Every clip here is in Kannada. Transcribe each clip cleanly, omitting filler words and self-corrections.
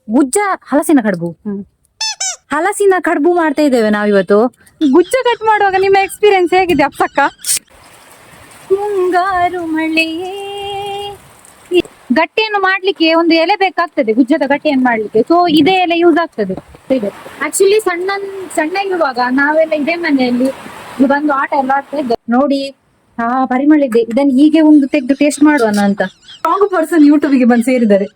ಗುಜ್ಜ ಹಲಸಿನ ಕಡುಬು. ಹಲಸಿನ ಕಡುಬು ಮಾಡ್ತಾ ಇದ್ದೇವೆ ನಾವಿವತ್ತು. ಗುಜ್ಜ ಕಟ್ ಮಾಡುವಾಗ ನಿಮ್ಮ ಎಕ್ಸ್ಪೀರಿಯನ್ಸ್ ಹೇಗಿದೆ ಅಪ್ಪಕ್ಕ? ಮುಂಗಾರು ಮಳೆಯೇ. ಗಟ್ಟಿಯನ್ನು ಮಾಡ್ಲಿಕ್ಕೆ ಒಂದು ಎಲೆ ಬೇಕಾಗ್ತದೆ, ಗುಜ್ಜದ ಗಟ್ಟಿಯನ್ನು ಮಾಡ್ಲಿಕ್ಕೆ. ಸೊ ಇದೇ ಎಲೆ ಯೂಸ್ ಆಗ್ತದೆ. ಆಕ್ಚುಲಿ ಸಣ್ಣ ಇರುವಾಗ ನಾವೆಲ್ಲ ಇದೇ ಮನೆಯಲ್ಲಿ ಬಂದು ಆಟ ಎಲ್ಲ ಆಡ್ತಾ ಇದ್ದೆ ನೋಡಿ. ಪರಿಮಳ ಇದೆ. ಇದನ್ನು ಹೀಗೆ ಒಂದು ತೆಗೆದು ಟೇಸ್ಟ್ ಮಾಡುವನ ಅಂತ ಸ್ಟ್ರಾಂಗ್ ಪರ್ಸನ್ ಯೂಟ್ಯೂಬ್ಗೆ ಬಂದು ಸೇರಿದ್ದಾರೆ.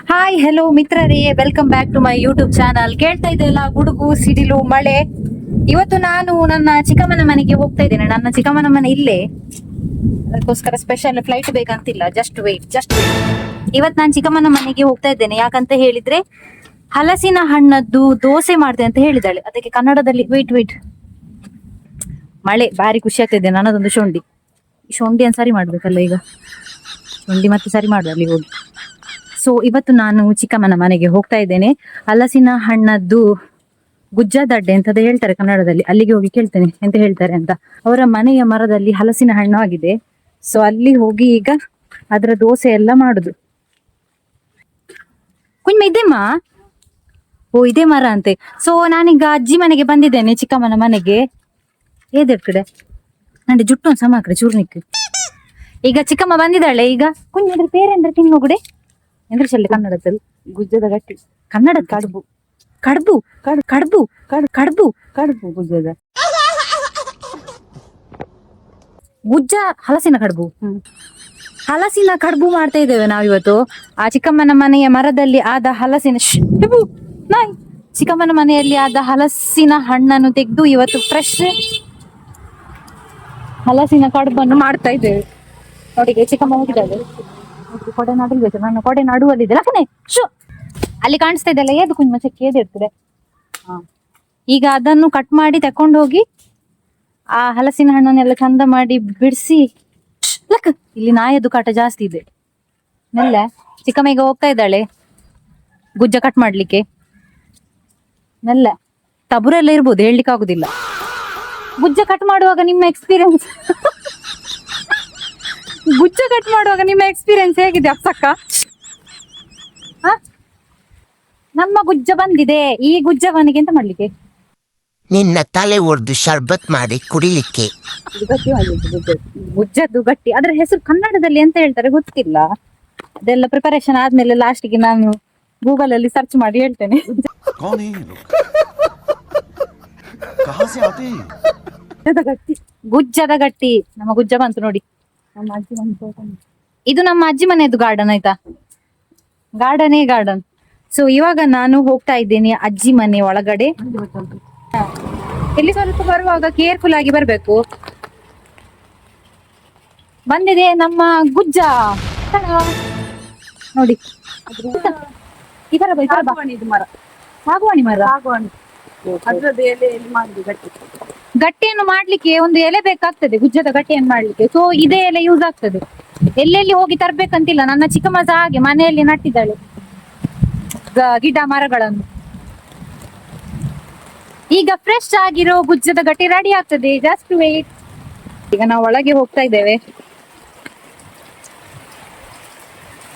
ಹಾಯ್ ಹೆಲೋ ಮಿತ್ರರೇ, welcome back to my YouTube channel. ಕೇಳ್ತಾ ಇದೆಯಲ್ಲ ಗುಡುಗು ಸಿಡಿಲು ಮಳೆ. ಇವತ್ತು ನಾನು ನನ್ನ ಚಿಕ್ಕಮ್ಮನ ಮನೆಗೆ ಹೋಗ್ತಾ ಇದ್ದೇನೆ. ನನ್ನ ಚಿಕ್ಕಮ್ಮನ ಮನೆ ಇಲ್ಲೇ, ಅದಕ್ಕೋಸ್ಕರ ಸ್ಪೆಷಲ್ ಫ್ಲೈಟ್ ಬೇಕಂತಿಲ್ಲ. Just wait. ಇವತ್ತು ನಾನು ಚಿಕ್ಕಮ್ಮನ ಮನೆಗೆ ಹೋಗ್ತಾ ಇದ್ದೇನೆ. ಯಾಕಂತ ಹೇಳಿದ್ರೆ ಹಲಸಿನ ಹಣ್ಣದ್ದು ದೋಸೆ ಮಾಡ್ತೇನೆ ಅಂತ ಹೇಳಿದಾಳೆ. ಅದಕ್ಕೆ ಕನ್ನಡದಲ್ಲಿ ವೇಟ್ ಮಳೆ ಭಾರಿ ಖುಷಿ ಆಗ್ತಿದೆ. ನನ್ನದೊಂದು ಶೊಂಡಿಯನ್ನು ಸರಿ ಮಾಡ್ಬೇಕಲ್ಲ ಈಗ. ಶೊಂಡಿ ಮತ್ತೆ ಸರಿ ಮಾಡುವ ಅಲ್ಲಿ ಹೋಗಿ. ಸೊ ಇವತ್ತು ನಾನು ಚಿಕ್ಕಮ್ಮನ ಮನೆಗೆ ಹೋಗ್ತಾ ಇದ್ದೇನೆ. ಹಲಸಿನ ಹಣ್ಣದ್ದು ಗುಜ್ಜದಡ್ಡೆ ಅಂತ ಹೇಳ್ತಾರೆ ಕನ್ನಡದಲ್ಲಿ. ಅಲ್ಲಿಗೆ ಹೋಗಿ ಕೇಳ್ತೇನೆ ಎಂತ ಹೇಳ್ತಾರೆ ಅಂತ. ಅವರ ಮನೆಯ ಮರದಲ್ಲಿ ಹಲಸಿನ ಹಣ್ಣು ಆಗಿದೆ. ಸೊ ಅಲ್ಲಿ ಹೋಗಿ ಈಗ ಅದರ ದೋಸೆ ಎಲ್ಲ ಮಾಡುದು. ಕುಂಜ ಇದೆಮ್ಮ, ಓ ಇದೇ ಮರ ಅಂತೆ. ಸೊ ನಾನೀಗ ಅಜ್ಜಿ ಮನೆಗೆ ಬಂದಿದ್ದೇನೆ, ಚಿಕ್ಕಮ್ಮನ ಮನೆಗೆ. ಏದೆಡ್ ಕಡೆ ನಂಗೆ ಜುಟ್ಟು ಒಂದು ಸಮ ಕಡೆ ಚೂರ್ನಿಕ್. ಈಗ ಚಿಕ್ಕಮ್ಮ ಬಂದಿದ್ದಾಳೆ. ಈಗ ಕುಂಜ ಅದ್ರ ಪೇರೆಂದ್ರೆ ತಿನ್ನೋಗುಡೆ ಎಂದ್ರೆ ಚಲ್ಲೆ ಕನ್ನಡದಲ್ಲಿ ಗುಜ್ಜದ ಗಟ್ಟಿ. ಕನ್ನಡದ ಕಡುಬು ಕಡುಬು ಕಡುಬು ಕಡುಬು ಕಡುಬು ಗುಜ್ಜದ ಗುಜ್ಜ ಹಲಸಿನ ಕಡುಬು. ಹಲಸಿನ ಕಡುಬು ಮಾಡ್ತಾ ಇದ್ದೇವೆ ನಾವಿವತ್ತು. ಆ ಚಿಕ್ಕಮ್ಮನ ಮನೆಯ ಮರದಲ್ಲಿ ಆದ ಹಲಸಿನ ನಾಯ್ ಚಿಕ್ಕಮ್ಮನ ಮನೆಯಲ್ಲಿ ಆದ ಹಲಸಿನ ಹಣ್ಣನ್ನು ತೆಗೆದು ಇವತ್ತು ಫ್ರೆಶ್ ಹಲಸಿನ ಕಡುಬನ್ನು ಮಾಡ್ತಾ ಇದ್ದೇವೆ. ನೋಡಿ ಚಿಕ್ಕಮ್ಮ ಹೋಗಿದ್ದಾಳೆ. ಕೊಡೆ ನಡಲ್ಬೇಕು. ನನ್ನ ಕೊಡೆ ನಡುವಲ್ಲಿದೆ ಲಕ್ಕನೆ ಶು ಅಲ್ಲಿ ಕಾಣಿಸ್ತಾ ಇದೆಲ್ಲ. ಏದು ಕುಂಜ ಚೆಕ್ ಏದಿರ್ತದೆ. ಈಗ ಅದನ್ನು ಕಟ್ ಮಾಡಿ ತಕೊಂಡು ಹೋಗಿ ಆ ಹಲಸಿನ ಹಣ್ಣನ್ನೆಲ್ಲ ಚಂದ ಮಾಡಿ ಬಿಡಿಸಿ ಲಕ್. ಇಲ್ಲಿ ನಾಯದು ಕಾಟ ಜಾಸ್ತಿ ಇದೆ. ಮೆಲ್ಲ ಚಿಕ್ಕಮ್ಮ ಈಗ ಹೋಗ್ತಾ ಇದ್ದಾಳೆ ಗುಜ್ಜ ಕಟ್ ಮಾಡ್ಲಿಕ್ಕೆ. ಮೆಲ್ಲ ತಬುರೆಲ್ಲ ಇರ್ಬೋದು, ಹೇಳ್ಲಿಕ್ಕೆ ಆಗುದಿಲ್ಲ. ಗುಜ್ಜ ಕಟ್ ಮಾಡುವಾಗ ನಿಮ್ಮ ಎಕ್ಸ್ಪೀರಿಯನ್ಸ್ ಗುಜ್ಜ ಕಟ್ ಮಾಡುವಾಗ ನಿಮ್ಮ ಎಕ್ಸ್ಪೀರಿಯನ್ಸ್ ಹೇಗಿದೆ ಅಪ್ಪಕ್ಕ? ನಮ್ಮ ಗುಜ್ಜ ಬಂದಿದೆ. ಈ ಗುಜ್ಜವನಿಗೆ ಎಂತ ಮಾಡ್ಲಿಕ್ಕೆ? ನಿನ್ನ ತಲೆ ಒಡೆದು ಶರ್ಬತ್ ಮಾಡಿ ಕುಡಿಲಿಕ್ಕೆ. ಗುಜ್ಜದ್ದು ಗಟ್ಟಿ. ಅದರ ಹೆಸರು ಕನ್ನಡದಲ್ಲಿ ಎಂತ ಹೇಳ್ತಾರೆ ಗೊತ್ತಿಲ್ಲ. ಅದೆಲ್ಲ ಪ್ರಿಪರೇಷನ್ ಆದ್ಮೇಲೆ ಲಾಸ್ಟಿಗೆ ನಾನು ಗೂಗಲ್ ಅಲ್ಲಿ ಸರ್ಚ್ ಮಾಡಿ ಹೇಳ್ತೇನೆ. ಗುಜ್ಜದ ಗಟ್ಟಿ. ನಮ್ಮ ಗುಜ್ಜ ಬಂತು ನೋಡಿ. ನಮ್ಮ ಅಜ್ಜಿ ಬಂತು. ಇದು ನಮ್ಮ ಅಜ್ಜಿ ಮನೆಯದು ಗಾರ್ಡನ್ ಆಯ್ತಾ. ಗಾರ್ಡನ್. ಸೊ ಇವಾಗ ನಾನು ಹೋಗ್ತಾ ಇದ್ದೇನೆ ಅಜ್ಜಿ ಮನೆ ಒಳಗಡೆ. ಇಲ್ಲಿ ಸ್ವಲ್ಪ ಬರುವಾಗ ಕೇರ್ಫುಲ್ ಆಗಿ ಬರ್ಬೇಕು. ಬಂದಿದೆ ನಮ್ಮ ಗುಜ್ಜ ನೋಡಿ. ಸಾಗುವಾಣಿ ಮರ. ಗಟ್ಟಿಯನ್ನು ಮಾಡ್ಲಿಕ್ಕೆ ಒಂದು ಎಲೆ ಬೇಕಾಗ್ತದೆ, ಗುಜ್ಜದ ಗಟ್ಟಿಯನ್ನು ಮಾಡ್ಲಿಕ್ಕೆ. ಸೊ ಇದೇ ಎಲೆ ಯೂಸ್ ಆಗ್ತದೆ. ಎಲ್ಲೆಲ್ಲಿ ಹೋಗಿ ತರ್ಬೇಕಂತಿಲ್ಲ. ನನ್ನ ಚಿಕ್ಕಮ್ಮ ಸಹ ಹಾಗೆ ಮನೆಯಲ್ಲಿ ನಟ್ಟಿದ್ದಾಳೆ ಗಿಡ ಮರಗಳನ್ನು. ಈಗ ಫ್ರೆಶ್ ಆಗಿರೋ ಗುಜ್ಜದ ಗಟ್ಟಿ ರೆಡಿ ಆಗ್ತದೆ. Just wait. ಈಗ ನಾವು ಒಳಗೆ ಹೋಗ್ತಾ ಇದ್ದೇವೆ.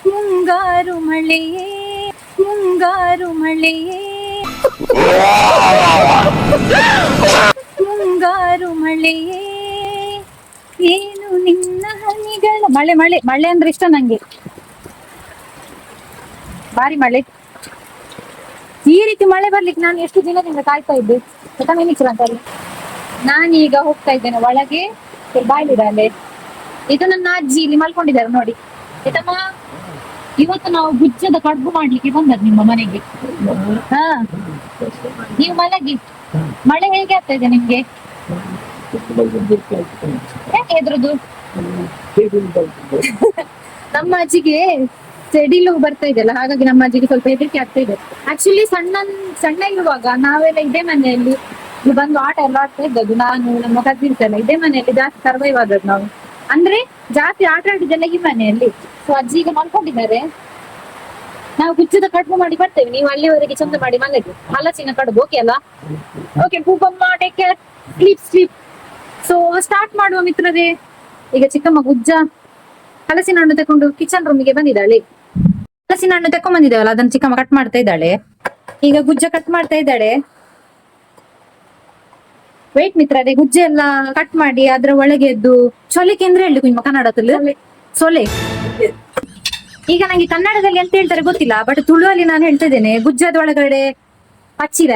ಮುಂಗಾರು ಮಳೆಯೇ ಮುಂಗಾರು ಮಳೆಯೇ ಮುಂಗಾರು ಮಳೆಯೇ ಏನು ನಿನ್ನ ಹನಿಗಳ. ಮಳೆ ಅಂದ್ರೆ ಇಷ್ಟ ನಂಗೆ. ಭಾರಿ ಮಳೆ. ಈ ರೀತಿ ಮಳೆ ಬರ್ಲಿಕ್ಕೆ ನಾನು ಎಷ್ಟು ದಿನದಿಂದ ಕಾಯ್ತಾ ಇದ್ದೆ. ನಾನೀಗ ಹೋಗ್ತಾ ಇದ್ದೇನೆ ಒಳಗೆ. ಬಾಯ್ಲಿಡಲೆ ಇದು ನನ್ನ ಅಜ್ಜಿ ಇಲ್ಲಿ ಮಲ್ಕೊಂಡಿದ್ದಾರೆ ನೋಡಿ. ಆಯ್ತಮ್ಮ, ಇವತ್ತು ನಾವು ಗುಜ್ಜದ ಕಡುಬು ಮಾಡ್ಲಿಕ್ಕೆ ಬಂದದ್ದು ನಿಮ್ಮ ಮನೆಗೆ. ನೀವು ಮಲಗಿ. ಮಳೆ ಹೇಗೆ ಆಗ್ತಾ ಇದೆ ನಿಮ್ಗೆ? ಯಾಕೆ ಎದ್ರದ್ದು? ನಮ್ಮ ಅಜ್ಜಿಗೆ ಸಿಡಿಲು ಬರ್ತಾ ಇದೆಯಲ್ಲ, ಹಾಗಾಗಿ ನಮ್ಮ ಅಜ್ಜಿಗೆ ಸ್ವಲ್ಪ ಹೆದರಿಕೆ ಆಗ್ತಾ ಇದೆ. ಆಕ್ಚುಲಿ ಸಣ್ಣ ಇರುವಾಗ ನಾವೆಲ್ಲ ಇದೇ ಮನೆಯಲ್ಲಿ ಬಂದು ಆಟ ಎಲ್ಲ ಆಡ್ತಾ ಇದ್ದದ್ದು. ನಾನು ನಮ್ಮ ಕಸಿನ್ಸ್ ಎಲ್ಲ ಇದೇ ಮನೆಯಲ್ಲಿ ಜಾಸ್ತಿ ಸರ್ವೈವ್ ಆದದ್ದು ನಾವು. ಅಂದ್ರೆ ಜಾಸ್ತಿ ಆಟ ಆಡಿದ್ದೆಲ್ಲ ಈ ಮನೆಯಲ್ಲಿ. ಸೊ ಅಜ್ಜಿ ಈಗ ಮಲ್ಕೊಂಡಿದ್ದಾರೆ. ನಾವು ಗುಜ್ಜದ ಕಡುಬು ಮಾಡಿ ಬರ್ತೇವೆ. ನೀವು ಅಲ್ಲಿವರೆಗೆ ಚಂದ ಮಾಡಿ ಮಲಗಿ. ಹಲಸಿನ ಕಡುಬು ಓಕೆ ಅಲ್ಲ? Okay Poopamma, take care, sleep. So start ಮಾಡುವ ಮಿತ್ರರೇ. ಈಗ ಚಿಕ್ಕಮ್ಮ ಗುಜ್ಜ ಹಲಸಿನ ಹಣ್ಣು ತಕೊಂಡು ಕಿಚನ್ ರೂಮಿಗೆ ಬಂದಿದ್ದಾಳೆ. ಹಲಸಿನ ಹಣ್ಣು ತಕೊಂಡ್ ಬಂದಿದ್ದೇವಲ್ಲ ಅದನ್ನ ಚಿಕ್ಕಮ್ಮ ಕಟ್ ಮಾಡ್ತಾ ಇದ್ದಾಳೆ. ಈಗ ಗುಜ್ಜ ಕಟ್ ಮಾಡ್ತಾ ಇದ್ದಾಳೆ. ವೇಟ್ ಮಿತ್ರರೇ, ಗುಜ್ಜೆ ಎಲ್ಲ ಕಟ್ ಮಾಡಿ ಅದ್ರ ಒಳಗೆ ಎದ್ದು ಚೊಲಿಕೆ ಅಂದ್ರೆ ಹೇಳಿ ಕುಂಜ ಕನ್ನಡದಲ್ಲಿ ಸೊಲೆ. ಈಗ ನಂಗೆ ಕನ್ನಡದಲ್ಲಿ ಎಂತ ಹೇಳ್ತಾರೆ ಗೊತ್ತಿಲ್ಲ, ಬಟ್ ತುಳುವಲ್ಲಿ ನಾನು ಹೇಳ್ತಾ ಇದ್ದೇನೆ. ಗುಜ್ಜದ ಒಳಗಡೆ ಪಚ್ಚೀರ್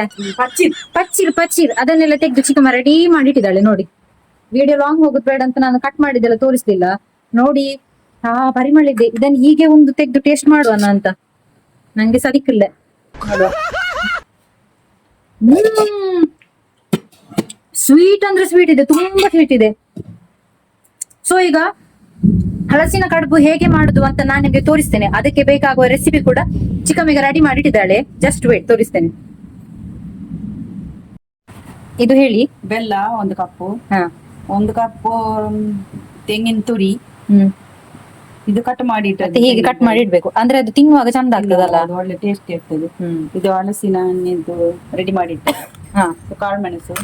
ಅದನ್ನೆಲ್ಲ ತೆಗೆದು ಚಿಕ್ಕಮ್ಮ ರೆಡಿ ಮಾಡಿಟ್ಟಿದ್ದಾಳೆ. ನೋಡಿ, ವಿಡಿಯೋ ಲಾಂಗ್ ಹೋಗುದ್ ಬೇಡ ಅಂತ ನಾನು ಕಟ್ ಮಾಡಿದ್ದೆಲ್ಲ ತೋರಿಸ್ಲಿಲ್ಲ. ನೋಡಿ, ಪರಿಮಳ ಇದೆ. ಇದನ್ನ ಹೀಗೆ ಒಂದು ತೆಗೆದು ಟೇಸ್ಟ್ ಮಾಡುವನ ಅಂತ ನಂಗೆ ಸದಿಕ್ಕಿಲ್ಲ. ಸ್ವೀಟ್ ಅಂದ್ರೆ ಸ್ವೀಟ್ ಇದೆ, ತುಂಬಾ ಸ್ವೀಟ್ ಇದೆ. ಸೊ ಈಗ ಹಲಸಿನ ಕಡುಬು ಹೇಗೆ ಮಾಡುದು ಅಂತ ನಾನು ನಿಮಗೆ ತೋರಿಸ್ತೇನೆ. ಅದಕ್ಕೆ ಬೇಕಾಗುವ ರೆಸಿಪಿ ಕೂಡ ಚಿಕ್ಕಮ್ಮಿಗೆ ರೆಡಿ ಮಾಡಿಟ್ಟಿದ್ದಾಳೆ. ಜಸ್ಟ್ ವೇಟ್, ತೋರಿಸ್ತೇನೆ. ಇದು ಹೇಳಿ. ಬೆಲ್ಲ 1 ಕಪ್ಪು, ಹಾ 1 ಕಪ್ಪು ತೆಂಗಿನ ತುರಿ, ಇದು ಕಟ್ ಮಾಡಿ ಮತ್ತೆ ಹೀಗೆ ಕಟ್ ಮಾಡಿ ಇಡ್ಬೇಕು, ಅಂದ್ರೆ ಅದು ತಿನ್ನುವಾಗ ಚಂದ ಆಗ್ತದಲ್ಲ, ಅದು ಒಳ್ಳೆ ಟೇಸ್ಟ್ ಇರ್ತದೆ. ಇದು ಹಲಸಿನ ಹಣ್ಣಿದ್ದು ರೆಡಿ ಮಾಡಿಟ್ಟು, ಹಾ ಕಾಳು ಮೆಣಸು,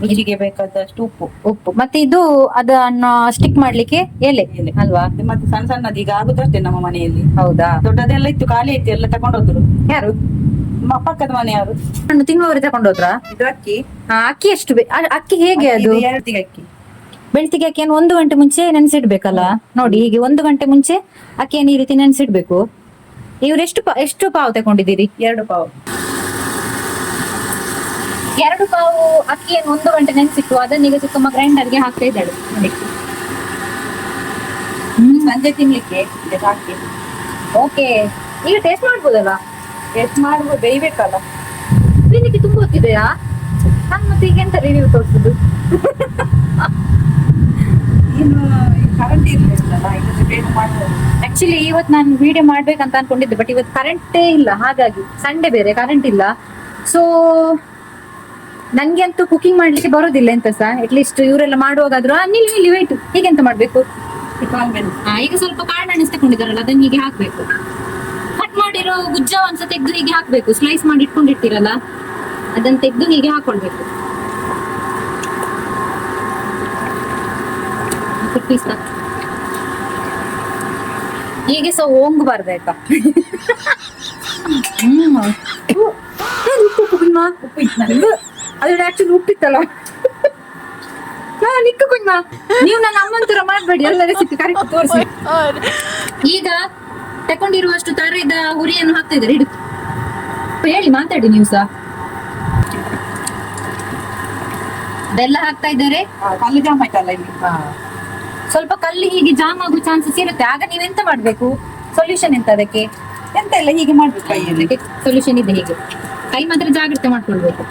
ರುಚಿಗೆ ಬೇಕಾದಷ್ಟು ಉಪ್ಪು ಮತ್ತೆ ಇದು ಅದನ್ನ ಸ್ಟಿಕ್ ಮಾಡ್ಲಿಕ್ಕೆ ಎಲೆ ಅಲ್ವಾ? ಅದು ಮತ್ತೆ ಸಣ್ಣ ಸಣ್ಣದು ಈಗ ಆಗುದಷ್ಟೇ ನಮ್ಮ ಮನೆಯಲ್ಲಿ. ಹೌದಾ? ದೊಡ್ಡದೆಲ್ಲ ಇತ್ತು, ಖಾಲಿ ಇತ್ತು, ಎಲ್ಲ ತಗೊಂಡೋದ್ರು. ಯಾರು? ಪಕ್ಕದ ಮನೆಯವರು. ಹಣ್ಣು ತಿನ್ನುವವರು ತಗೊಂಡೋದ್ರ? ಇದು ಅಕ್ಕಿ. ಅಕ್ಕಿ ಎಷ್ಟು ಅಕ್ಕಿ ಹೇಗೆ ಅದು? 2 ಅಕ್ಕಿ. ಬೆಳ್ತಿಗೆ ಅಕ್ಕಿಯನ್ನು 1 ಗಂಟೆ ಮುಂಚೆ ನೆನೆಸಿಡ್ಬೇಕಲ್ಲ. ನೋಡಿ, ಹೀಗೆ 1 ಗಂಟೆ ಮುಂಚೆ ಅಕ್ಕಿಯನ್ನು ಈ ರೀತಿ ನೆನೆಸಿಡ್ಬೇಕು. ಇವ್ರು ಎಷ್ಟು ಪಾವು ತಗೊಂಡಿದ್ದೀರಿ? 2 ಪಾವು. 2 ಪಾವು ಅಕ್ಕಿಯನ್ನು 1 ಗಂಟೆ ನೆನೆಸಿಟ್ಟು ಅದನ್ನ ಈಗ ಚಿಕ್ಕಮ್ಮ ಗ್ರೈಂಡರ್ಗೆ ಹಾಕ್ತಾ ಇದ್ದಾಳೆ. ನೋಡಿ, ಸಂಜೆ ತಿನ್ಲಿಕ್ಕೆ ಇದಕ್ಕೆ ಹಾಕಿ. ಓಕೆ, ಈಗ ಟೇಸ್ಟ್ ಮಾಡ್ಬೋದಲ್ಲ? ಟೇಸ್ಟ್ ಮಾಡ್ಬೋದು, ಬೇಯ್ಬೇಕಲ್ಲ. ತಿನ್ಲಿಕ್ಕೆ ತುಂಬಾ ಹೊತ್ತಿದೆಯಾ? ನಾನು ಮತ್ತೆ ಈಗ ಎಂತ ರಿವ್ಯೂ ತೋರಿಸುದು? ಇನ್ನು ಕರೆಂಟ್ ಇರ್ಲಿಲ್ಲ, ಇದಕ್ಕೆ ಬೇಗ ಮಾಡ್ಬೋದು. ಆಕ್ಚುಲಿ ಇವತ್ತು ನಾನು ವಿಡಿಯೋ ಮಾಡ್ಬೇಕಂತ ಅನ್ಕೊಂಡಿದ್ದೆ, ಬಟ್ ಇವತ್ತು ಕರೆಂಟೇ ಇಲ್ಲ. ಹಾಗಾಗಿ ಸಂಡೇ ಬೇರೆ, ಕರೆಂಟ್ ಇಲ್ಲ. ಸೊ ನನ್ಗೆ ಅಂತೂ ಕುಕಿಂಗ್ ಮಾಡ್ಲಿಕ್ಕೆ ಬರೋದಿಲ್ಲ ಎಂತ ಸಹ. ಅಟ್ಲೀಸ್ಟ್ ಇವರೆಲ್ಲ ಮಾಡುವಾಗಾದ್ರು ನಿಲ್ಲಿ ವೇಟ್, ಹೀಗೆಂತ ಮಾಡ್ಬೇಕು? ಕಾಳು ಮೆಣಸು. ಈಗ ಸ್ವಲ್ಪ ಕಾಳು ಮೆಣಸು ತಗೊಂಡಿದ್ದಾರಲ್ಲ ಅದನ್ನ ಹೀಗೆ ಹಾಕ್ಬೇಕು. ಕಟ್ ಮಾಡಿರೋ ಗುಜ್ಜ ಒಂದ್ಸ ತೆಗೆದು ಹೀಗೆ ಹಾಕ್ಬೇಕು. ಸ್ಲೈಸ್ ಮಾಡಿ ಇಟ್ಕೊಂಡಿರ್ತೀರಲ್ಲ ಅದನ್ನ ತೆಗೆದು ಹೀಗೆ ಹಾಕೊಳ್ಬೇಕು. ಹೀಗೆ ಸಹ ಓಂಗಬಾರ್ದು ಆಯ್ತಾ? ಅದು ಆಕ್ಚುಲಿ ಉಪ್ಪಿತ್ತಲ್ಲ. ನಿಕ್ಕ ಕುಂಜ, ನೀವು ನನ್ನ ಅಮ್ಮನ ತರ ಮಾಡ್ಬೇಡಿ, ಎಲ್ಲ ರೆಸಿಪಿ ಕರೆಕ್ಟ್ ತೋರಿಸಿ. ಈಗ ತಕೊಂಡಿರುವಷ್ಟು ತರದ ಹುರಿಯನ್ನು ಹಾಕ್ತಾ ಇದ್ದಾರೆ. ಹಿಡಿದು ಹೇಳಿ, ಮಾತಾಡಿ ನೀವು ಸಹ. ಬೆಲ್ಲ ಹಾಕ್ತಾ ಇದ್ದಾರೆ. ಕಲ್ಲು ಜಾಮ್ ಆಯ್ತಲ್ಲ ಇಲ್ಲಿ. ಸ್ವಲ್ಪ ಕಲ್ಲು ಹೀಗೆ ಜಾಮ್ ಆಗೋ ಚಾನ್ಸಸ್ ಇರುತ್ತೆ. ಆಗ ನೀವೆಂತ ಮಾಡ್ಬೇಕು? ಸೊಲ್ಯೂಷನ್ ಎಂತ ಅದಕ್ಕೆ? ಎಂತ ಇಲ್ಲ, ಹೀಗೆ ಮಾಡ್ಬೇಕು ಕೈಯಲ್ಲಿ. ಸೊಲ್ಯೂಷನ್ ಇದೆ, ಹೀಗೆ ಕೈ ಮಾತ್ರ ಜಾಗ್ರತೆ ಮಾಡ್ಕೊಳ್ಬೇಕು.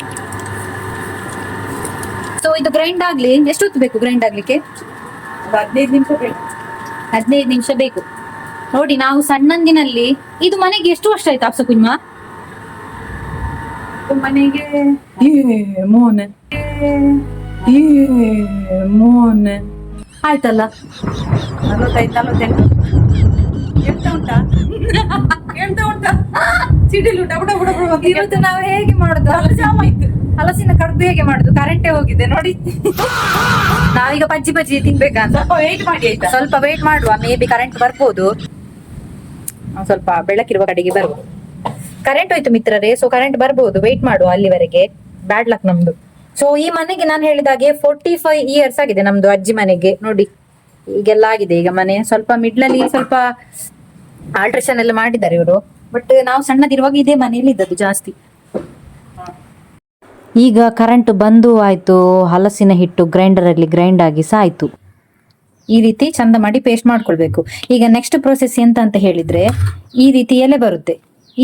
ಸೊ ಇದು ಗ್ರೈಂಡ್ ಆಗ್ಲಿ ಎಷ್ಟು ಹೊತ್ತು ಬೇಕು? ಗ್ರೈಂಡ್ ಆಗ್ಲಿಕ್ಕೆ 15 ನಿಮಿಷ ಬೇಕು. 15 ನಿಮಿಷ ಬೇಕು. ನೋಡಿ, ನಾವು ಸಣ್ಣಂದಿನಲ್ಲಿ ಇದು ಮನೆಗೆ ಎಷ್ಟು ವರ್ಷ ಆಯ್ತು ಅಪ್ಸ ಕುಂಜ? ಮನೆಗೆ ಆಯ್ತಲ್ಲ, 45-48. ಕೇಳ್ತಾ ಉಂಟಾ ಸಿಡಿಲು ಡಬ ಡಬ ಡಬ ಅಂತ. ಇವತ್ತು ನಾವು ಹೇಗೆ ಮಾಡುದು? ಜಾಮ್ ಆಯ್ತು. ಹಲಸಿನ ಕಡುಬು ಹೇಗೆ ಮಾಡುದು? ಕರೆಂಟೇ ಹೋಗಿದೆ ನೋಡಿ. ನಾವೀಗ ಬಜ್ಜಿ ತಿನ್ಬೇಕಂತ. ಸ್ವಲ್ಪ ವೇಟ್ ಮಾಡಿ ಆಯ್ತಾ? ಸ್ವಲ್ಪ ವೇಟ್ ಮಾಡುವ, ಮೇ ಬಿ ಕರೆಂಟ್ ಬರ್ಬೋದು. ಸ್ವಲ್ಪ ಬೆಳಕಿರುವ ಕಡೆಗೆ ಬರುವ. ಕರೆಂಟ್ ಹೋಯ್ತು ಮಿತ್ರರೇ, ಸೊ ಕರೆಂಟ್ ಬರ್ಬೋದು, ವೇಟ್ ಮಾಡುವ ಅಲ್ಲಿವರೆಗೆ. ಬ್ಯಾಡ್ ಲಕ್ ನಮ್ದು. ಸೊ ಈ ಮನೆಗೆ ನಾನು ಹೇಳಿದಾಗೆ 45 ಇಯರ್ಸ್ ಆಗಿದೆ ನಮ್ದು ಅಜ್ಜಿ ಮನೆಗೆ. ನೋಡಿ, ಈಗೆಲ್ಲ ಆಗಿದೆ. ಈಗ ಮನೆ ಸ್ವಲ್ಪ ಮಿಡ್ಲಲ್ಲಿ ಸ್ವಲ್ಪ ಆಲ್ಟ್ರೇಷನ್ ಎಲ್ಲ ಮಾಡಿದ್ದಾರೆ ಇವರು. ಬಟ್ ನಾವು ಸಣ್ಣದಿರುವಾಗ ಇದೇ ಮನೆಯಲ್ಲಿ ಇದ್ದದ್ದು ಜಾಸ್ತಿ. ಈಗ ಕರೆಂಟ್ ಬಂದು ಆಯ್ತು, ಹಲಸಿನ ಹಿಟ್ಟು ಗ್ರೈಂಡರಲ್ಲಿ ಗ್ರೈಂಡ್ ಆಗಿ ಸಹ ಆಯ್ತು. ಈ ರೀತಿ ಚಂದ ಮಾಡಿ ಪೇಸ್ಟ್ ಮಾಡ್ಕೊಳ್ಬೇಕು. ಈಗ ನೆಕ್ಸ್ಟ್ ಪ್ರೊಸೆಸ್ ಎಂತ ಅಂತ ಹೇಳಿದ್ರೆ, ಈ ರೀತಿ ಎಲೆ ಬರುತ್ತೆ.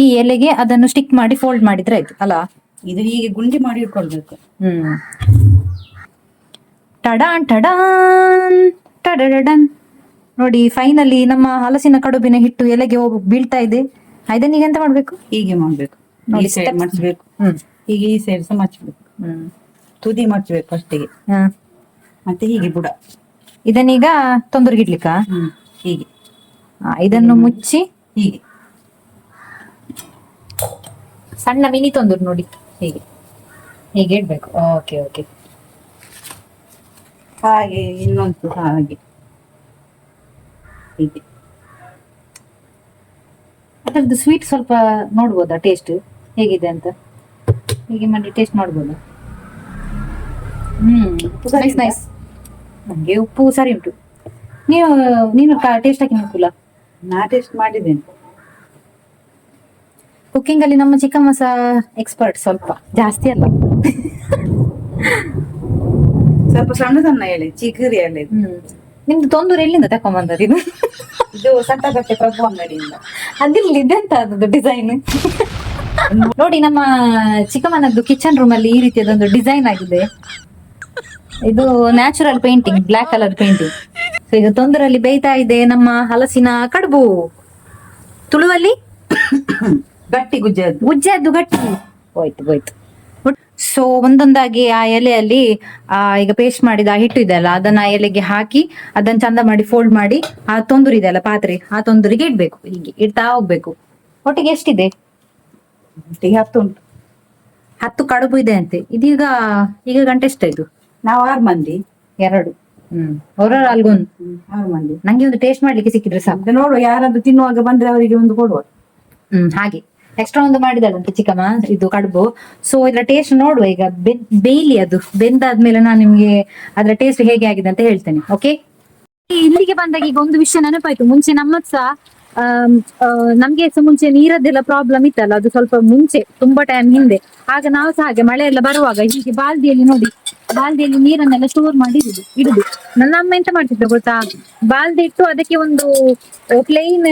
ಈ ಎಲೆಗೆ ಅದನ್ನು ಸ್ಟಿಕ್ ಮಾಡಿ ಫೋಲ್ಡ್ ಮಾಡಿದ್ರೆ ಆಯ್ತು ಅಲ್ಲ? ಇದು ಹೀಗೆ ಗುಂಡಿ ಮಾಡಿ ಇಟ್ಕೊಳ್ಬೇಕು. ಟಡಾನ್ ಟಡಾನ್ ಟಡಡನ್. ನೋಡಿ, ಫೈನಲಿ ನಮ್ಮ ಹಲಸಿನ ಕಡುಬಿನ ಹಿಟ್ಟು ಎಲೆಗೆ ಹೋಗಿ ಬೀಳ್ತಾ ಇದೆ. ಇದನ್ನ ಈಗ ಎಂತ ಮಾಡ್ಬೇಕು? ಹೀಗೆ ಮಾಡ್ಬೇಕು. ಈ ಸೈಡ್ ಮಡ್ಚಬೇಕು, ಹೀಗೆ ಈ ಸೈಡ್ ಸಹ ಮಡ್ಚಬೇಕು. ತುದಿ ಮಡ್ಚಬೇಕು ಫಸ್ಟಿಗೆ, ಮತ್ತೆ ಹೀಗೆ ಬುಡ. ಇದನ್ನೀಗ ತೊಂದರೆಗಿಡ್ಲಿಕ್ಕ ಹೀಗೆ ಇದನ್ನು ಮುಚ್ಚಿ ಹೀಗೆ ಸಣ್ಣ ಮಿನಿ ತೊಂದರು ನೋಡಿ, ಹೀಗೆ ಹೀಗೆ ಇಡ್ಬೇಕು. Okay okay. ಹಾಗೆ ಇನ್ನೊಂದು ಹಾಗೆ ಹೀಗೆ ಅದರದ್ದು ಸ್ವೀಟ್ ಸ್ವಲ್ಪ ನೋಡ್ಬೋದಾ ಟೇಸ್ಟ್ ಹೇಗಿದೆ ಅಂತ? ಹೀಗೆ ಮಾಡಿ ಟೇಸ್ಟ್ ಮಾಡ್ಬೋದಾ? Nice nice. ನಂಗೆ ಉಪ್ಪು ಸರಿ ಉಂಟು. ನೀನು ಟೇಸ್ಟ್ ಹಾಕಿ ನೋಡ್ಕುಲ್ಲ? ನಾ ಟೇಸ್ಟ್ ಮಾಡಿದ್ದೇನೆ. ಕುಕ್ಕಿಂಗ್ ಅಲ್ಲಿ ನಮ್ಮ ಚಿಕ್ಕಮ್ಮ ಸಹ ಎಕ್ಸ್ಪರ್ಟ್, ಸ್ವಲ್ಪ ಜಾಸ್ತಿ ಅಲ್ಲ. ಸ್ವಲ್ಪ ಸಣ್ಣ ಸಣ್ಣ ಎಲೆ, ಚಿಗುರಿ ಎಲೆ. ನಿಮ್ದು ತೊಂದರೆ ಎಲ್ಲಿಂದ ತಕೊಂಬಂದದ್ದು ಇದು? ಇದು ಸಟ್ಟಗಟ್ಟೆ ಪ್ರಭು ಅಂಗಡಿಯಿಂದ. ಅದಿಲ್ಲಿ ಇದೆಂತ ಅದದ್ದು ಡಿಸೈನ್ ನೋಡಿ. ನಮ್ಮ ಚಿಕ್ಕಮ್ಮನದ್ದು ಕಿಚನ್ ರೂಮ್ ಅಲ್ಲಿ ಈ ರೀತಿಯಾದೊಂದು ಡಿಸೈನ್ ಆಗಿದೆ. ಇದು natural painting, black colour painting. So ಈಗ ತೊಂದರಲ್ಲಿ ಬೇಯ್ತಾ ಇದೆ ನಮ್ಮ ಹಲಸಿನ ಕಡುಬು. ತುಳುವಲ್ಲಿ ಗಟ್ಟಿ ಗುಜ್ಜದ್ದು. ಗುಜ್ಜದ್ದು ಗಟ್ಟಿ. ಹೋಯ್ತು. ಸೊ ಒಂದೊಂದಾಗಿ ಆ ಎಲೆಯಲ್ಲಿ ಈಗ ಪೇಸ್ಟ್ ಮಾಡಿದ ಆ ಹಿಟ್ಟು ಇದೆ ಅಲ್ಲ, ಅದನ್ನ ಆ ಎಲೆಗೆ ಹಾಕಿ ಅದನ್ನ ಚಂದ ಮಾಡಿ ಫೋಲ್ಡ್ ಮಾಡಿ ಆ ತೊಂದರೆ ಇದೆ ಅಲ್ಲ ಪಾತ್ರೆ, ಆ ತೊಂದರೆಗೆ ಇಡ್ಬೇಕು. ಹೀಗೆ ಇಡ್ತಾ ಹೋಗ್ಬೇಕು. ಒಟ್ಟಿಗೆ ಎಷ್ಟಿದೆ? ಒಟ್ಟಿಗೆ 10 ಉಂಟು. 10 ಕಡುಬು ಇದೆ ಅಂತೆ. ಈಗ ಗಂಟೆ ಎಷ್ಟಾಯ್ತು? ನಾವು 6 ಮಂದಿ. 2. ಅವರ ಅಲ್ಗೊಂದು 6 ಮಂದಿ. ನಂಗೆ ಒಂದು ಟೇಸ್ಟ್ ಮಾಡ್ಲಿಕ್ಕೆ ಸಿಕ್ಕಿದ್ರೆ ಸಾಕು. ಮತ್ತೆ ನೋಡುವ, ಯಾರಾದ್ರೂ ತಿನ್ನುವಾಗ ಬಂದ್ರೆ ಅವರಿಗೆ ಒಂದು ಕೊಡುವ. ಹಾಗೆ ಎಕ್ಸ್ಟ್ರಾ ಒಂದು ಮಾಡಿದಾಳಂತೆ ಚಿಕ್ಕಮ್ಮ ಇದು ಕಡುಬು. ಸೊ ಇದ್ರ ಟೇಸ್ಟ್ ನೋಡುವ ಈಗ. ಬೇಯ್ಲಿ, ಅದು ಬೆಂದಾದ್ಮೇಲೆ ನಾನು ನಿಮ್ಗೆ ಅದ್ರ ಟೇಸ್ಟ್ ಹೇಗೆ ಆಗಿದೆ ಅಂತ ಹೇಳ್ತೇನೆ. ಓಕೆ. ಇಲ್ಲಿಗೆ ಬಂದಾಗ ಈಗ ಒಂದು ವಿಷಯ ನೆನಪಾಯ್ತು. ಮುಂಚೆ ನಮ್ಮದ್ ಸಹ ನಮ್ಗೆ ಸಹ ಮುಂಚೆ ನೀರದ್ದೆಲ್ಲ ಪ್ರಾಬ್ಲಮ್ ಇತ್ತಲ್ಲ, ಅದು ಸ್ವಲ್ಪ ಮುಂಚೆ ತುಂಬಾ ಟೈಮ್ ಹಿಂದೆ. ಆಗ ನಾವು ಸಹ ಹಾಗೆ ಮಳೆ ಎಲ್ಲ ಬರುವಾಗ ಹೀಗೆ ಬಾಲ್ದಿಯಲ್ಲಿ ನೋಡಿ, ಬಾಲ್ದಿಯಲ್ಲಿ ನೀರನ್ನೆಲ್ಲ ಸ್ಟೋರ್ ಮಾಡಿ ಇಡುದು. ನನ್ನ ಅಮ್ಮ ಎಂತ ಮಾಡ್ತಿದ್ರು ಗೊತ್ತಾ? ಬಾಲ್ದಿ ಇಟ್ಟು ಅದಕ್ಕೆ ಒಂದು ಪ್ಲೇನ್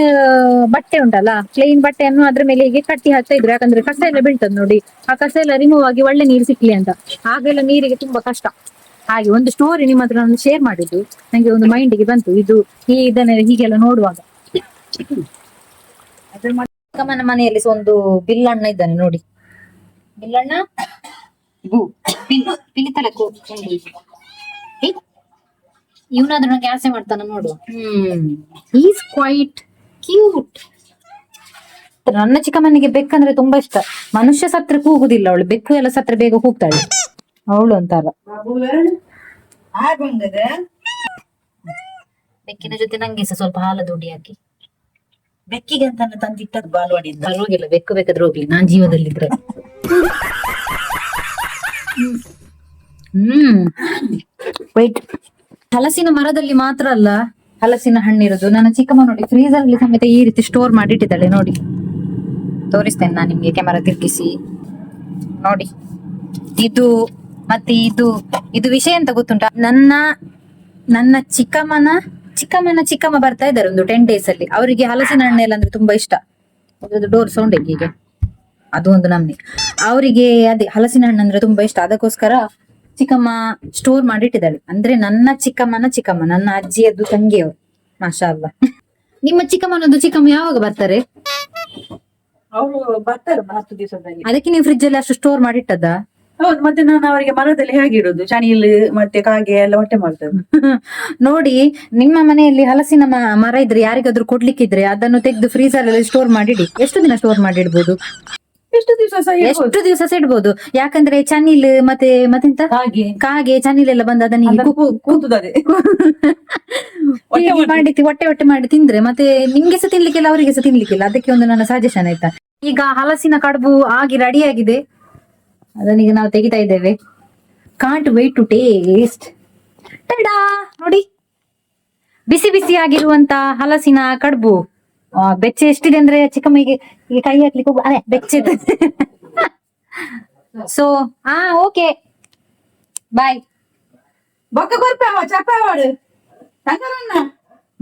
ಬಟ್ಟೆ ಉಂಟಲ್ಲ, ಪ್ಲೇನ್ ಬಟ್ಟೆಯನ್ನು ಅದ್ರ ಮೇಲೆ ಹೀಗೆ ಕಟ್ಟಿ ಹಾಕ್ತಾ ಇದ್ರು. ಯಾಕಂದ್ರೆ ಕಸ ಎಲ್ಲ ಬೀಳ್ತದೆ ನೋಡಿ, ಆ ಕಸ ಎಲ್ಲ ರಿಮೂವ್ ಆಗಿ ಒಳ್ಳೆ ನೀರು ಸಿಕ್ಲಿ ಅಂತ. ಆಗೆಲ್ಲ ನೀರಿಗೆ ತುಂಬಾ ಕಷ್ಟ. ಹಾಗೆ ಒಂದು ಸ್ಟೋರಿ ನಿಮ್ಮ ಹತ್ರ ನಾನು ಶೇರ್ ಮಾಡಿದ್ದು, ನಂಗೆ ಒಂದು ಮೈಂಡಿಗೆ ಬಂತು ಇದು ಇದನ್ನೆಲ್ಲ ಹೀಗೆಲ್ಲ ನೋಡುವಾಗ. ಚಿಕ್ಕಮ್ಮನ ಮನೆಯಲ್ಲಿ ಒಂದು ಬಿಲ್ಲಣ್ಣ ಇದ್ದಾನೆ ನೋಡಿ. ಬಿಲ್ಲಣ್ಣ ಪಿಲಿತಲಕ್ಕೂ ಇವನಾದ್ರೂ ನಂಗೆ ಆಸೆ ಮಾಡ್ತಾನ ನೋಡು. Is quite cute. ನನ್ನ ಚಿಕ್ಕಮ್ಮನಿಗೆ ಬೆಕ್ಕಂದ್ರೆ ತುಂಬಾ ಇಷ್ಟ. ಮನುಷ್ಯ ಸತ್ರ ಕೂಗುದಿಲ್ಲ ಅವಳು, ಬೆಕ್ಕು ಎಲ್ಲ ಸತ್ರ ಬೇಗ ಕೂಗ್ತಾಳೆ ಅವಳು ಅಂತಾರ. ಬೆಕ್ಕಿನ ಜೊತೆ ನಂಗೆ ಸಹ ಸ್ವಲ್ಪ ಹಾಲು ದುಡಿ ಹಾಕಿ. ಬೆಕ್ಕಿಗೆ ಅಂತ ತಂದಿಟ್ಟದ್ದು ಬಾಲ್ವಾಡಿಯಿಂದ. ಪರವಾಗಿಲ್ಲ, ಬೆಕ್ಕು ಬೇಕಾದ್ರೆ ಹೋಗ್ಲಿ, ನಾನ್ ಜೀವದಲ್ಲಿದ್ರೆ. ವೈಟ್. ಹಲಸಿನ ಮರದಲ್ಲಿ ಮಾತ್ರ ಅಲ್ಲ ಹಲಸಿನ ಹಣ್ಣಿರೋದು. ನನ್ನ ಚಿಕ್ಕಮ್ಮ ನೋಡಿ ಫ್ರೀಸರ್ ಅಲ್ಲಿ ಸಮೇತ ಈ ರೀತಿ ಸ್ಟೋರ್ ಮಾಡಿ ಇಟ್ಟಿದ್ದಾಳೆ ನೋಡಿ. ತೋರಿಸ್ತೇನೆ ನಾನು ನಿಮ್ಗೆ ಕ್ಯಾಮರಾ ತಿರ್ಗಿಸಿ ನೋಡಿ. ಇದು ಮತ್ತೆ ಇದು ವಿಷಯ ಅಂತ ಗೊತ್ತುಂಟ? ನನ್ನ ಚಿಕ್ಕಮ್ಮ ಬರ್ತಾ ಇದ್ದಾರೆ ಒಂದು 10 days ಅಲ್ಲಿ. ಅವರಿಗೆ ಹಲಸಿನ ಹಣ್ಣೆಲ್ಲ ಅಂದ್ರೆ ತುಂಬಾ ಇಷ್ಟ. ಅದ್ರದ್ದು ಡೋರ್ ಸೌಂಡ್ ಹೀಗೆ, ಅದು ಒಂದು ನಮ್ನಿ. ಅವರಿಗೆ ಅದೇ ಹಲಸಿನ ಹಣ್ಣು ಅಂದ್ರೆ ತುಂಬಾ ಇಷ್ಟ. ಅದಕ್ಕೋಸ್ಕರ ಚಿಕ್ಕಮ್ಮ ಸ್ಟೋರ್ ಮಾಡಿ ಇಟ್ಟಿದ್ದಾಳೆ. ಅಂದ್ರೆ ನನ್ನ ಚಿಕ್ಕಮ್ಮ, ನನ್ನ ಅಜ್ಜಿಯದ್ದು ತಂಗಿಯವರು. ಮಾಷಾ ಅಲ್ಲ. ನಿಮ್ಮ ಚಿಕ್ಕಮ್ಮ ಯಾವಾಗ ಬರ್ತಾರೆ? ಅವರು ಬರ್ತಾರೆ 10 ದಿವಸದಲ್ಲಿ. ಅದಕ್ಕೆ ನೀವು ಫ್ರಿಜ್ ಅಲ್ಲಿ ಅಷ್ಟು ಸ್ಟೋರ್ ಮಾಡಿ ಇಟ್ಟದ್ದ? ಹೌದು, ಮತ್ತೆ ನಾನು ಅವರಿಗೆ ಮರದಲ್ಲಿ ಹೇಗೆ ಇಡುದು, ಚಣಿಲ್ ಮತ್ತೆ ಕಾಗೆ ಎಲ್ಲ ಹೊಟ್ಟೆ ಮಾಡ್ತದೆ. ನೋಡಿ, ನಿಮ್ಮ ಮನೆಯಲ್ಲಿ ಹಲಸಿನ ಮರ ಇದ್ರೆ ಯಾರಿಗಾದ್ರೂ ಕೊಡ್ಲಿಕ್ಕಿದ್ರೆ ಅದನ್ನು ತೆಗೆದು ಫ್ರೀಸರ್ ಅಲ್ಲಿ ಸ್ಟೋರ್ ಮಾಡಿಡಿ. ಎಷ್ಟು ದಿನ ಸ್ಟೋರ್ ಮಾಡಿ ಇಡ್ಬೋದು? ಎಷ್ಟು ದಿವಸ ಸಹ ಇಡ್ಬೋದು. ಯಾಕಂದ್ರೆ ಚನಿಲ್ ಮತ್ತೆಂತ ಕಾಗೆ ಚನಿಲ್ ಎಲ್ಲ ಬಂದು ಅದನ್ನ ಕೂತುತ್ತದೆ. ಹೊಟ್ಟೆ ಮಾಡಿ ತಿಂದ್ರೆ ಮತ್ತೆ ನಿಮ್ಗೆ ಸಹ ತಿನ್ಲಿಕ್ಕಿಲ್ಲ, ಅವರಿಗೆ ಸಹ ತಿನ್ಲಿಕ್ಕಿಲ್ಲ. ಅದಕ್ಕೆ ಒಂದು ನನ್ನ ಸಜೆಷನ್ ಆಯ್ತಾ. ಈಗ ಹಲಸಿನ ಕಡುಬು ಆಗಿ ರೆಡಿ ಆಗಿದೆ. ಅದನ್ನೀಗ ನಾವು ತೆಗಿತಾ ಇದ್ದೇವೆ. Can't wait to taste. Tada ನೋಡಿ, ಬಿಸಿ ಬಿಸಿ ಆಗಿರುವಂತ ಹಲಸಿನ ಕಡುಬು. ಬೆಚ್ಚೆ ಎಷ್ಟಿದೆ ಅಂದ್ರೆ ಚಿಕ್ಕಮ್ಮಗೆ ಈಗ ಕೈ ಹಾಕ್ಲಿಕ್ಕೆ ಅದೇ ಬೆಚ್ಚೆ. So okay bye. ಬೊಕ್ಕ ಕೊರ್ಪಾವ ಚಪ್ಪಾವಾಡು ತಂಗರನ್ನ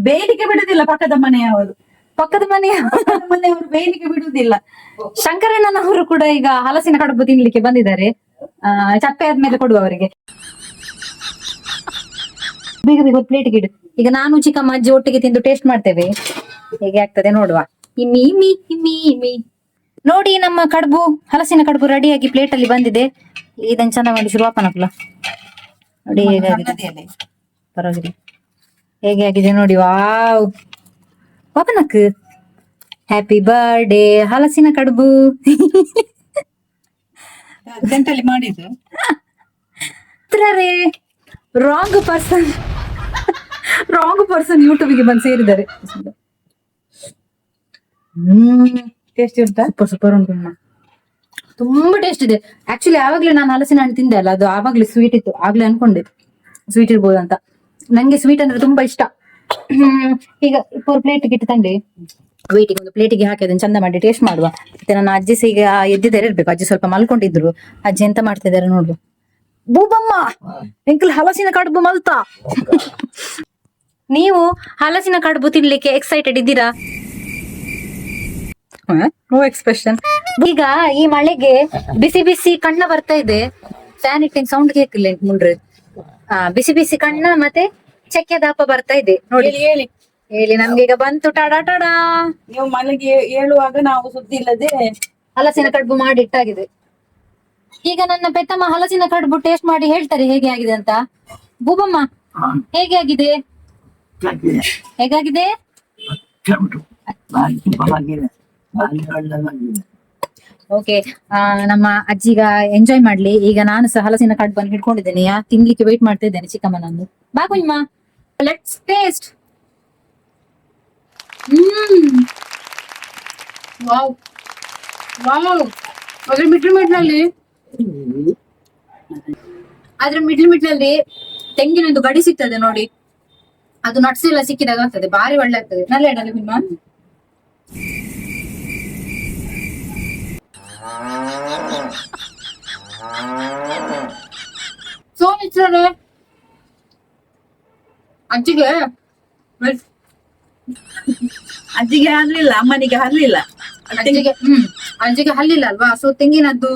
ಬೇಲಿಕೆ ಬಿಡುದಿಲ್ಲ. ಪಕ್ಕದ ಮನೆಯವರು ಬೇಲಿಕೆ ಬಿಡುದಿಲ್ಲ. ಶಂಕರಣ್ಣನವರು ಕೂಡ ಈಗ ಹಲಸಿನ ಕಡುಬು ತಿನ್ಲಿಕ್ಕೆ ಬಂದಿದ್ದಾರೆ. ಚಪ್ಪೆ ಆದ್ಮೇಲೆ ಕೊಡುವ ಅವರಿಗೆ. ಬೇಗ ಬೇಗ ಪ್ಲೇಟ್ ಇಡು. ಈಗ ನಾನು ಚಿಕ್ಕಮ್ಮ ಅಜ್ಜಿ ಒಟ್ಟಿಗೆ ತಿಂದು ಟೇಸ್ಟ್ ಮಾಡ್ತೇವೆ, ಹೇಗೆ ಆಗ್ತದೆ ನೋಡುವ. ಇಮ್ಮಿ ನೋಡಿ, ನಮ್ಮ ಕಡುಬು ಹಲಸಿನ ಕಡುಬು ರೆಡಿಯಾಗಿ ಪ್ಲೇಟ್ ಅಲ್ಲಿ ಬಂದಿದೆ. ಇದನ್ನ ಚಂದ ಮಾಡಿ ಶುರುವಾಪನಕ್ಲ ನೋಡಿ ಹೇಗಾಗಿದೆ. ಪರವಾಗಿಲ್ಲ, ಹೇಗೆ ಆಗಿದೆ ನೋಡಿ. ವಾವ್ ವಾಪನಕ್. ಹ್ಯಾಪಿ ಬರ್ಡೇ ಹಲಸಿನ ಕಡುಬು. ಗಂಟಲ್ಲಿ ಮಾಡಿದ್ದು ರಾಂಗ್ ಪರ್ಸನ್ ರಾಂಗ್ ಪರ್ಸನ್ ಯೂಟ್ಯೂಬ್ಗೆ ಬಂದು ಸೇರಿದ್ದಾರೆ. ಟೇಸ್ಟ್ ಉಂಟಾ? ಸೂಪರ್ ಸೂಪರ್ ಉಂಟು ಅಮ್ಮ. ತುಂಬಾ ಟೇಸ್ಟ್ ಇದೆ. ಆಕ್ಚುಲಿ ಆವಾಗ್ಲೇ ನಾನು ಹಲಸಿನ ಹಣ್ಣು ತಿಂದೆ ಅಲ್ಲ, ಅದು ಆವಾಗ್ಲೇ ಸ್ವೀಟ್ ಇತ್ತು. ಆಗ್ಲೇ ಅನ್ಕೊಂಡೆ ಸ್ವೀಟ್ ಇರ್ಬೋದು ಅಂತ. ನಂಗೆ ಸ್ವೀಟ್ ಅಂದ್ರೆ ತುಂಬಾ ಇಷ್ಟ. ಈಗ 4 ಪ್ಲೇಟ್ ಗಿಟ್ಟು ತಂದೆ ವೇಟಿಗೆ ಒಂದು ಪ್ಲೇಟಿಗೆ ಹಾಕಿ ಅದನ್ನ ಚಂದ ಮಾಡಿ ಟೇಸ್ಟ್ ಮಾಡುವ. ಮತ್ತೆ ನನ್ನ ಅಜ್ಜಿ ಸಹ ಈಗ ಎದ್ದಿದ್ದಾರೆ ಇರ್ಬೇಕು. ಅಜ್ಜಿ ಸ್ವಲ್ಪ ಮಲ್ಕೊಂಡಿದ್ರು. ಅಜ್ಜಿ ಎಂತ ಮಾಡ್ತಾ ಇದಾರೆ ನೋಡುವ. ಬೂಬಮ್ಮ ಎಂಕಲ್ ಹಲಸಿನ ಕಡುಬು ಮಲ್ತಾ. ನೀವು ಹಲಸಿನ ಕಡುಬು ತಿನ್ಲಿಕ್ಕೆ ಎಕ್ಸೈಟೆಡ್ ಇದ್ದೀರಾ? No expression. ಈಗ ಈ ಮಳೆಗೆ ಬಿಸಿ ಬಿಸಿ ಕಣ್ಣ ಬರ್ತಾ ಇದೆ. ಫ್ಯಾನ್ ಇಟ್ಟಿನ ಸೌಂಡ್ ಕೇಳಿಲ್ಲ ಮುಂಡ್ರೆ. ಬಿಸಿ ಬಿಸಿ ಕಣ್ಣ ಮತ್ತೆ ಚಕ್ಕೆ ದಾಪ ಬರ್ತಾ ಇದೆ ನೋಡಿ. ಹೇಳಿ ಹೇಳಿ ನಮ್ಗೆ ಈಗ ಬಂತು ಟಡಾ ಟಡಾ. ನೀವು ಮನೆಗೆ ಹೇಳುವಾಗ ನಾವು ಸುದ್ದಿ ಇಲ್ಲದೆ ಹಲಸಿನ ಕಡುಬು ಮಾಡಿ ಇಟ್ಟಾಗಿದೆ. ಈಗ ನನ್ನ ಪೆತ್ತಮ್ಮ ಹಲಸಿನ ಕಡುಬು ಟೇಸ್ಟ್ ಮಾಡಿ ಹೇಳ್ತಾರೆ ಹೇಗೆ ಆಗಿದೆ ಅಂತ. ಬೂಬಮ್ಮ ಹೇಗೆ ಆಗಿದೆ? ಹೇಗಾಗಿದೆ? ಓಕೆ, ನಮ್ಮ ಅಜ್ಜಿಗ ಎಂಜಾಯ್ ಮಾಡ್ಲಿ. ಈಗ ನಾನು ಸಹ ಹಲಸಿನ ಕಡುಬನ್ನು ಹಿಡ್ಕೊಂಡಿದ್ದೇನೆ. ತಿನ್ಲಿಕ್ಕೆ ವೇಟ್ ಮಾಡ್ತಾ ಇದ್ದೇನೆ ಚಿಕ್ಕಮ್ಮನನ್ನು. ಬಾ ಕುಂಜಮ್ಮ, ಲೆಟ್ಸ್ ಟೇಸ್ಟ್. Wow wow. ಅದ್ರ ಮಿಡ್ಲ್ ಮಿಡ್ಲಲ್ಲಿ ತೆಂಗಿನೊಂದು ಗಡಿ ಸಿಗ್ತದೆ ನೋಡಿ. ಅದು ನಟ್ಸ್ ಎಲ್ಲ ಸಿಕ್ಕಿದಾಗ ಆಗ್ತದೆ, ಬಾರಿ ಒಳ್ಳೆ ಆಗ್ತದೆ. ನಲ್ಲ ಇಡಲಿ ನಿಮ್ಮ ಸೋನಿಚ್ರೆ ಅಜ್ಜಿಗೆ ಹರ್ಲಿಲ್ಲ, ಅಮ್ಮನಿಗೆ ಹರ್ಲಿಲ್ಲ. ಅಜ್ಜಿಗೆ ಹಲ್ಲಿಲ್ಲ ಅಲ್ವಾ? ಸೊ ತೆಂಗಿನದ್ದು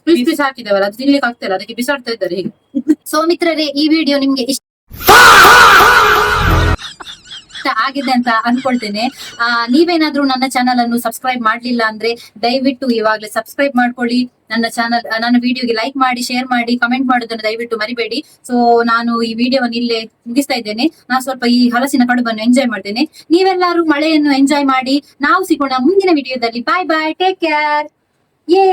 ಪೀಸ್ ಪೀಸ್ ಹಾಕಿದೇವಲ್ಲ, ಅದು ತಿನ್ಲಿಕ್ಕೆ ಆಗ್ತಿಲ್ಲ, ಅದಕ್ಕೆ ಬಿಸಾಡ್ತಾ ಇದ್ದಾರೆ ಹೀಗೆ. ಸೊ ಮಿತ್ರರೇ, ಈ ವಿಡಿಯೋ ನಿಮ್ಗೆ ಇಷ್ಟ ಆಗಿದೆ ಅಂತ ಅನ್ಕೊಳ್ತೇನೆ. ನೀವೇನಾದ್ರೂ ನನ್ನ ಚಾನಲ್ ಅನ್ನು ಸಬ್ಸ್ಕ್ರೈಬ್ ಮಾಡ್ಲಿಲ್ಲ ಅಂದ್ರೆ ದಯವಿಟ್ಟು ಇವಾಗಲೇ ಸಬ್ಸ್ಕ್ರೈಬ್ ಮಾಡ್ಕೊಳ್ಳಿ. ನನ್ನ ವಿಡಿಯೋಗೆ ಲೈಕ್ ಮಾಡಿ, ಶೇರ್ ಮಾಡಿ, ಕಮೆಂಟ್ ಮಾಡೋದನ್ನು ದಯವಿಟ್ಟು ಮರಿಬೇಡಿ. ಸೊ ನಾನು ಈ ವಿಡಿಯೋವನ್ನು ಇಲ್ಲೇ ಮುಗಿಸ್ತಾ ಇದ್ದೇನೆ. ನಾನು ಸ್ವಲ್ಪ ಈ ಹಲಸಿನ ಕಡುಬನ್ನು ಎಂಜಾಯ್ ಮಾಡ್ತೇನೆ. ನೀವೆಲ್ಲರೂ ಮಳೆಯನ್ನು ಎಂಜಾಯ್ ಮಾಡಿ. ನಾವು ಸಿಗೋಣ ಮುಂದಿನ ವಿಡಿಯೋದಲ್ಲಿ. ಬಾಯ್ ಬಾಯ್, ಟೇಕ್ ಕೇರ್. ಯೇ